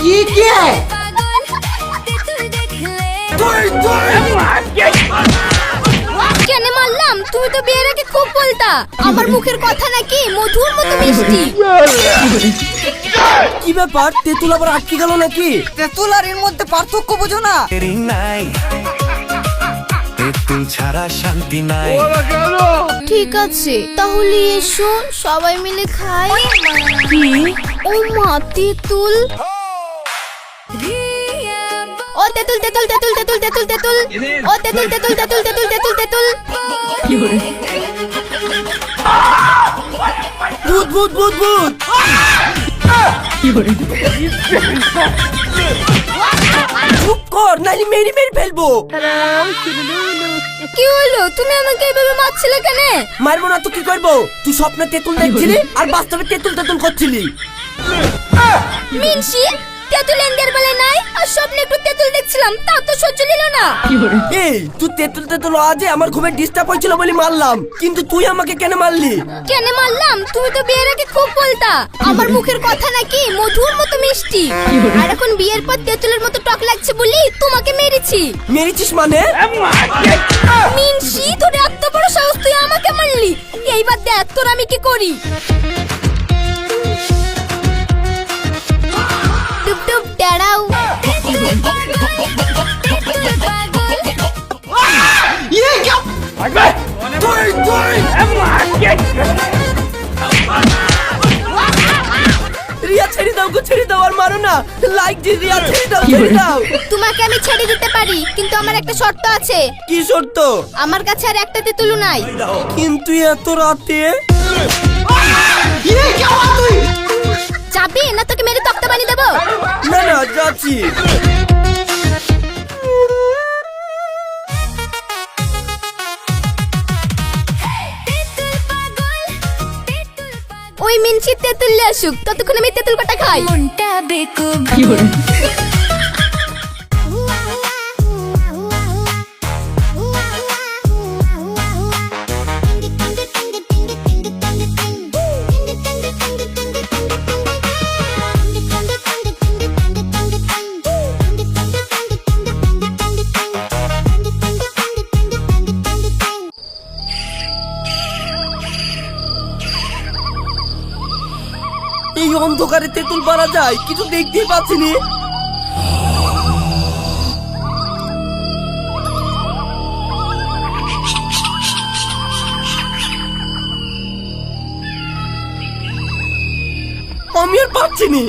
কি কেন মারলাম? তুমি তো বিয়ের আগে খুব বলতা আমার মুখের কথা নাকি মধুর মতো মিষ্টি। কি ব্যাপার, তেঁতুল আবার আটকে গেল নাকি? তেঁতুল আর এর মধ্যে পার্থক্য বোঝো না? তেঁতুল ছাড়া শান্তি নাই। ঠিক আছে তাহলে এসো সবাই মিলে খাই। কি? ও মা, তেঁতুল। ও তেঁতুল তেঁতুল তেঁতুল তেঁতুল তেঁতুল তেঁতুল। ও তেঁতুল তেঁতুল তেঁতুল তেঁতুল তেঁতুল তেঁতুল। ভূত ভূত ভূত ভূত। চুপ কর, নালি মেরে মেরে ফেলবো। কি হলো? তুমি আমাকে এইভাবে মারছিলে কেন? মারবো না তো কি করবো? তুই স্বপ্নে তেঁতুল দেখছিলি আর বাস্তবে তেঁতুল তেঁতুল করছিলি। মিনসি, তেঁতুল এন্ডের বেলা নাই আর স্বপ্নে একটু তেঁতুল দেখছিলাম, তা তো সহ্য নিল না। এই তুই তেঁতুল তেঁতুল আজে আমার ঘুমে ডিস্টার্ব হয়েছিল বলে মারলাম, কিন্তু তুই আমাকে কেন মারলি? কেন মারলাম? তুমি তো বিয়ের আগে খুব বলতা আমার মুখের কথা নাকি মধুর মতো মিষ্টি, আর এখন বিয়ের পর তেঁতুলের মতো টক লাগছে বলি তোমাকে মেরেছি। মেরেছিস মানে? মিনসি, তোর এত বড় সাহস, তুই আমাকে মারলি। এইবার দেখ তোর আমি কি করি। টুপ টুপ দাঁড়াও। রিয়া ছেড়ে দাও গো, ছেড়ে দাও আর মারো না। লাইক দি রিয়া, ছেড়ে দাও ছেড়ে দাও। তোমাকে আমি ছেড়ে দিতে পারি, কিন্তু আমার একটা শর্ত আছে। কি শর্ত? আমার কাছে আর একটা তেঁতুল নাই। কিন্তু এত রাতে? যাবি না তোকে মেরে তক্তা বানিয়ে দেবো? না না, যাচ্ছি। ওই মিনসি তেঁতুল নিয়ে আসুক, ততক্ষণ আমি তেঁতুল কটা খাই। মনটা বেকুব। এই অন্ধকারে তেঁতুল পারা যায়? কিছু দেখতেই পাচ্ছি নি। আমি আর পাচ্ছি নি।